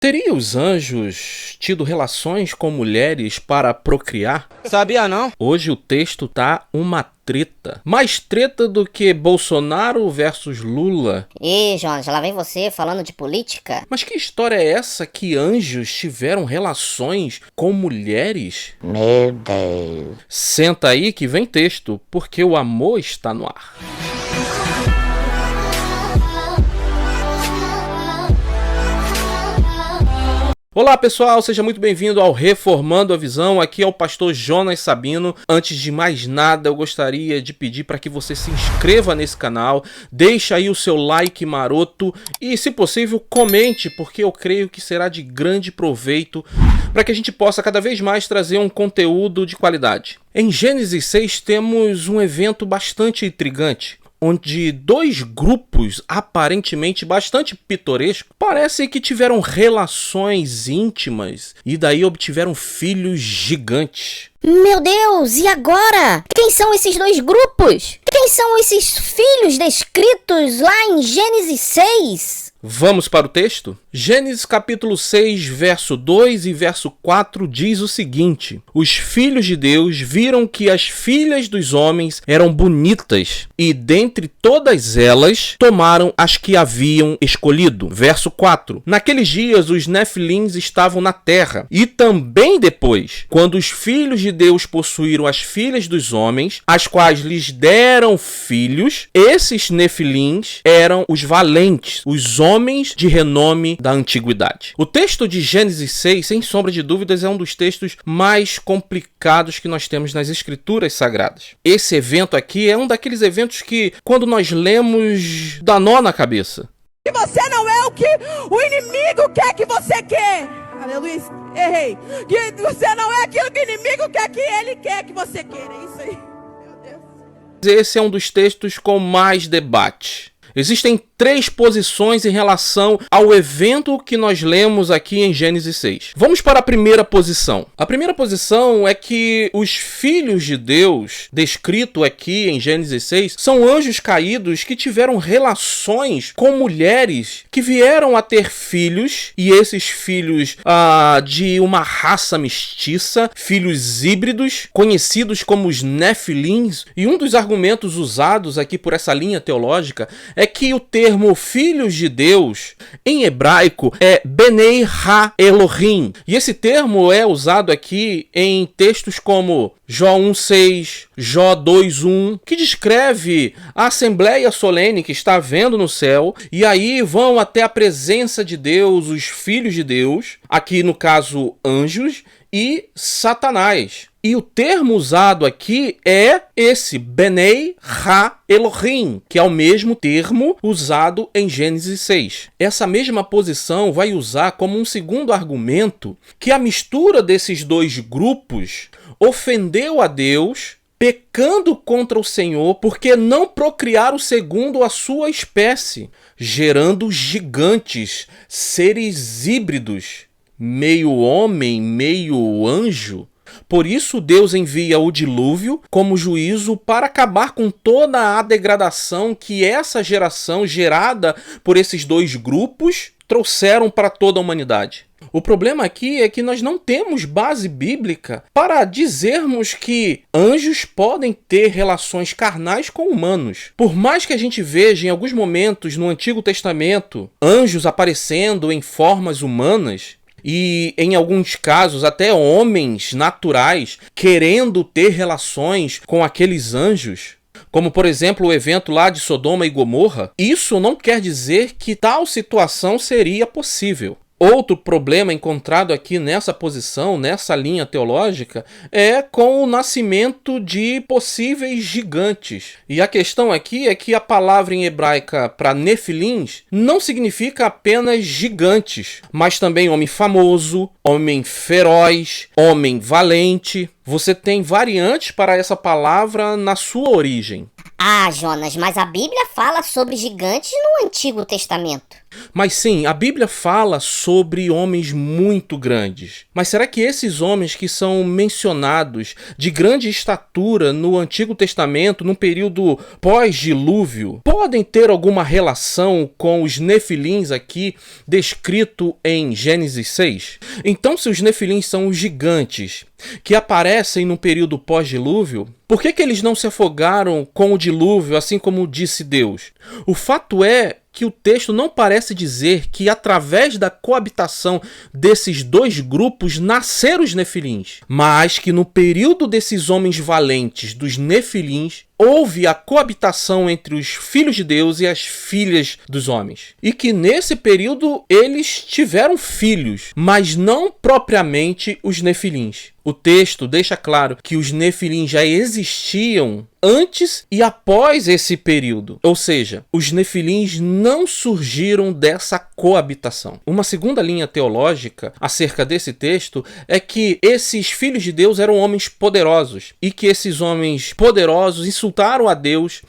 Teriam os anjos tido relações com mulheres para procriar? Sabia não? Hoje o texto tá uma treta. Mais treta do que Bolsonaro versus Lula. Ih, Jonas, lá vem você falando de política? Mas que história é essa que anjos tiveram relações com mulheres? Meu Deus. Senta aí que vem texto, porque o amor está no ar. Olá pessoal, seja muito bem-vindo ao Reformando a Visão, aqui é o pastor Jonas Sabino. Antes de mais nada, eu gostaria de pedir para que você se inscreva nesse canal, deixe aí o seu like maroto e, se possível, comente, porque eu creio que será de grande proveito para que a gente possa cada vez mais trazer um conteúdo de qualidade. Em Gênesis 6 temos um evento bastante intrigante, onde dois grupos aparentemente bastante pitorescos parece que tiveram relações íntimas e daí obtiveram filhos gigantes. Meu Deus, e agora? Quem são esses dois grupos? Quem são esses filhos descritos lá em Gênesis 6? Vamos para o texto? Gênesis capítulo 6, verso 2 e verso 4 diz o seguinte: Os filhos de Deus viram que as filhas dos homens eram bonitas e dentre todas elas tomaram as que haviam escolhido. Verso 4. Naqueles dias os nefilins estavam na terra e também depois, quando os filhos de Deus possuíram as filhas dos homens, as quais lhes deram filhos, esses nefilins eram os valentes, os homens de renome da antiguidade. O texto de Gênesis 6, sem sombra de dúvidas, é um dos textos mais complicados que nós temos nas escrituras sagradas. Esse evento aqui é um daqueles eventos que, quando nós lemos, dá nó na cabeça. Que você não é o que o inimigo quer que você quer. Aleluia, errei. Que você não é aquilo que o inimigo quer que ele quer que você queira. É isso aí. Meu Deus. Esse é um dos textos com mais debate. Existem três posições em relação ao evento que nós lemos aqui em Gênesis 6. Vamos para a primeira posição. A primeira posição é que os filhos de Deus, descrito aqui em Gênesis 6, são anjos caídos que tiveram relações com mulheres que vieram a ter filhos, e esses filhos de uma raça mestiça, filhos híbridos, conhecidos como os nefilins. E um dos argumentos usados aqui por essa linha teológica é que o termo filhos de Deus, em hebraico, é Benei Ha-Elohim. E esse termo é usado aqui em textos como Jó 1:6, Jó 2:1, que descreve a assembleia solene que está havendo no céu, e aí vão até a presença de Deus, os filhos de Deus, aqui no caso anjos, e Satanás. E o termo usado aqui é esse, Benei Ha-Elohim, que é o mesmo termo usado em Gênesis 6. Essa mesma posição vai usar como um segundo argumento que a mistura desses dois grupos ofendeu a Deus, pecando contra o Senhor, porque não procriaram segundo a sua espécie, gerando gigantes, seres híbridos, meio homem, meio anjo. Por isso Deus envia o dilúvio como juízo para acabar com toda a degradação que essa geração gerada por esses dois grupos trouxeram para toda a humanidade. O problema aqui é que nós não temos base bíblica para dizermos que anjos podem ter relações carnais com humanos. Por mais que a gente veja em alguns momentos no Antigo Testamento anjos aparecendo em formas humanas, e em alguns casos até homens naturais querendo ter relações com aqueles anjos, como por exemplo o evento lá de Sodoma e Gomorra, isso não quer dizer que tal situação seria possível. Outro problema encontrado aqui nessa posição, nessa linha teológica, é com o nascimento de possíveis gigantes. E a questão aqui é que a palavra em hebraica para nefilins não significa apenas gigantes, mas também homem famoso, homem feroz, homem valente. Você tem variantes para essa palavra na sua origem. Ah, Jonas, mas a Bíblia fala sobre gigantes no Antigo Testamento. Mas sim, a Bíblia fala sobre homens muito grandes. Mas será que esses homens que são mencionados de grande estatura no Antigo Testamento, num período pós-dilúvio, podem ter alguma relação com os nefilins aqui descrito em Gênesis 6? Então, se os nefilins são os gigantes que aparecem no período pós-dilúvio, por que eles não se afogaram com o dilúvio, assim como disse Deus? O fato é que o texto não parece dizer que através da coabitação desses dois grupos nasceram os nefilins, mas que no período desses homens valentes, dos nefilins, houve a coabitação entre os filhos de Deus e as filhas dos homens. E que nesse período eles tiveram filhos, mas não propriamente os nefilins. O texto deixa claro que os nefilins já existiam antes e após esse período. Ou seja, os nefilins não surgiram dessa coabitação. Uma segunda linha teológica acerca desse texto é que esses filhos de Deus eram homens poderosos e que esses homens poderosos insultaram a Deus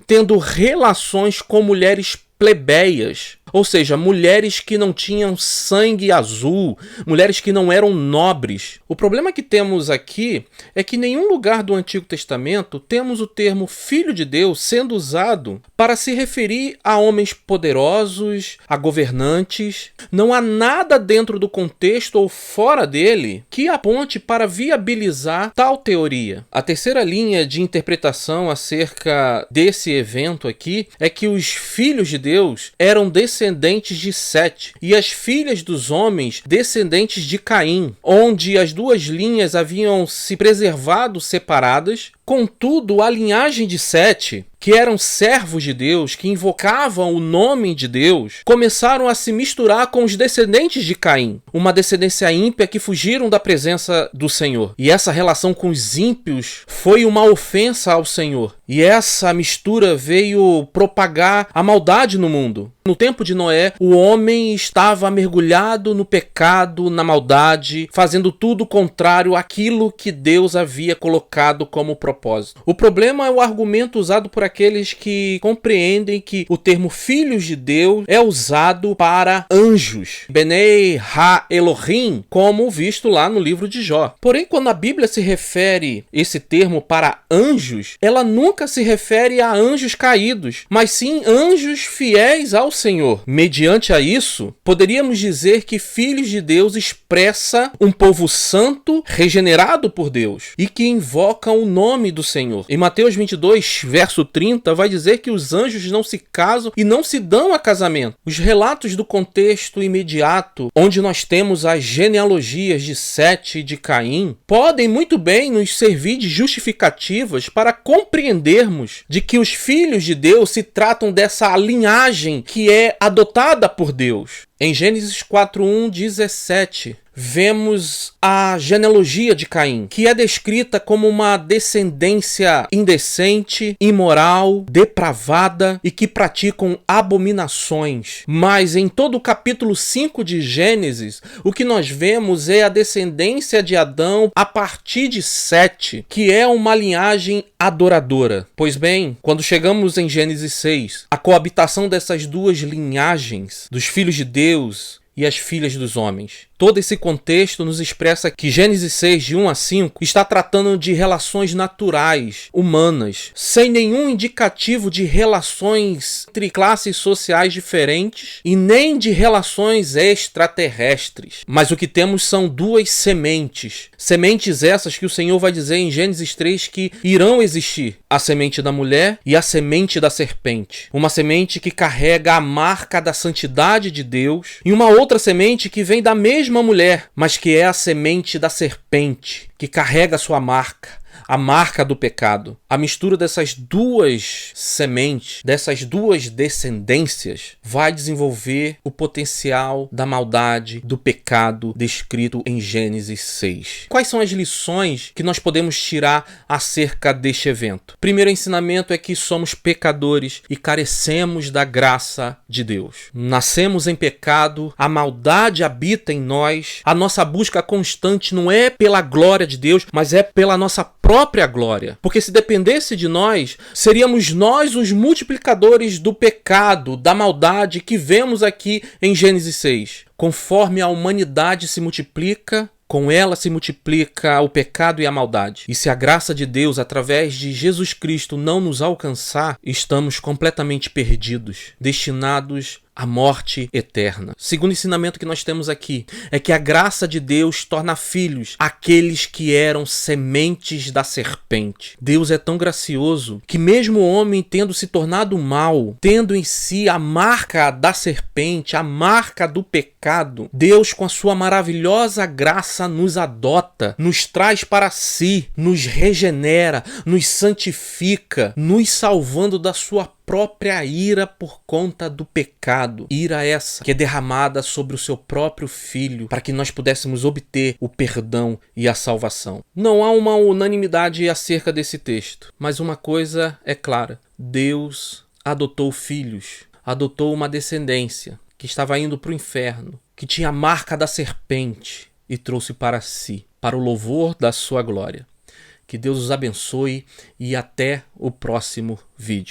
tendo relações com mulheres plebeias, ou seja, mulheres que não tinham sangue azul, mulheres que não eram nobres. O problema que temos aqui é que em nenhum lugar do Antigo Testamento temos o termo filho de Deus sendo usado para se referir a homens poderosos, a governantes. Não há nada dentro do contexto ou fora dele que aponte para viabilizar tal teoria. A terceira linha de interpretação acerca desse evento aqui é que os filhos de Deus eram descendentes de Sete e as filhas dos homens descendentes de Caim, onde as duas linhas haviam se preservado separadas. Contudo, a linhagem de Sete, que eram servos de Deus, que invocavam o nome de Deus, começaram a se misturar com os descendentes de Caim, uma descendência ímpia que fugiram da presença do Senhor. E essa relação com os ímpios foi uma ofensa ao Senhor. E essa mistura veio propagar a maldade no mundo. No tempo de Noé, o homem estava mergulhado no pecado, na maldade, fazendo tudo contrário àquilo que Deus havia colocado como propósito. O problema é o argumento usado por aqueles que compreendem que o termo filhos de Deus é usado para anjos, Benei Ha Elohim, como visto lá no livro de Jó. Porém, quando a Bíblia se refere esse termo para anjos, ela nunca se refere a anjos caídos, mas sim anjos fiéis ao Senhor. Mediante a isso, poderíamos dizer que filhos de Deus expressa um povo santo, regenerado por Deus, e que invocam o nome do Senhor. Em Mateus 22, verso 30, vai dizer que os anjos não se casam e não se dão a casamento. Os relatos do contexto imediato, onde nós temos as genealogias de Sete e de Caim, podem muito bem nos servir de justificativas para compreendermos de que os filhos de Deus se tratam dessa linhagem que é adotada por Deus. Em Gênesis 4:1-17, vemos a genealogia de Caim, que é descrita como uma descendência indecente, imoral, depravada e que praticam abominações. Mas em todo o capítulo 5 de Gênesis, o que nós vemos é a descendência de Adão a partir de Sete, que é uma linhagem adoradora. Pois bem, quando chegamos em Gênesis 6, a coabitação dessas duas linhagens, dos filhos de Deus e as filhas dos homens. Todo esse contexto nos expressa que Gênesis 6, de 1 a 5, está tratando de relações naturais, humanas, sem nenhum indicativo de relações entre classes sociais diferentes e nem de relações extraterrestres. Mas o que temos são duas sementes. Sementes essas que o Senhor vai dizer em Gênesis 3 que irão existir. A semente da mulher e a semente da serpente. Uma semente que carrega a marca da santidade de Deus e uma outra semente que vem da mesma mulher, mas que é a semente da serpente, que carrega a sua marca, a marca do pecado. A mistura dessas duas sementes, dessas duas descendências, vai desenvolver o potencial da maldade, do pecado descrito em Gênesis 6. Quais são as lições que nós podemos tirar acerca deste evento? Primeiro ensinamento é que somos pecadores e carecemos da graça de Deus. Nascemos em pecado, a maldade habita em nós, a nossa busca constante não é pela glória de Deus, mas é pela nossa própria própria glória. Porque se dependesse de nós, seríamos nós os multiplicadores do pecado, da maldade que vemos aqui em Gênesis 6. Conforme a humanidade se multiplica, com ela se multiplica o pecado e a maldade. E se a graça de Deus, através de Jesus Cristo, não nos alcançar, estamos completamente perdidos, destinados à morte eterna. O segundo ensinamento que nós temos aqui é que a graça de Deus torna filhos aqueles que eram sementes da serpente. Deus é tão gracioso que mesmo o homem tendo se tornado mal, tendo em si a marca da serpente, a marca do pecado, Deus com a sua maravilhosa graça nos adota, nos traz para si, nos regenera, nos santifica, nos salvando da sua própria ira por conta do pecado. Ira essa que é derramada sobre o seu próprio Filho para que nós pudéssemos obter o perdão e a salvação. Não há uma unanimidade acerca desse texto, mas uma coisa é clara: Deus adotou filhos, adotou uma descendência que estava indo para o inferno, que tinha a marca da serpente e trouxe para si, para o louvor da sua glória. Que Deus os abençoe e até o próximo vídeo.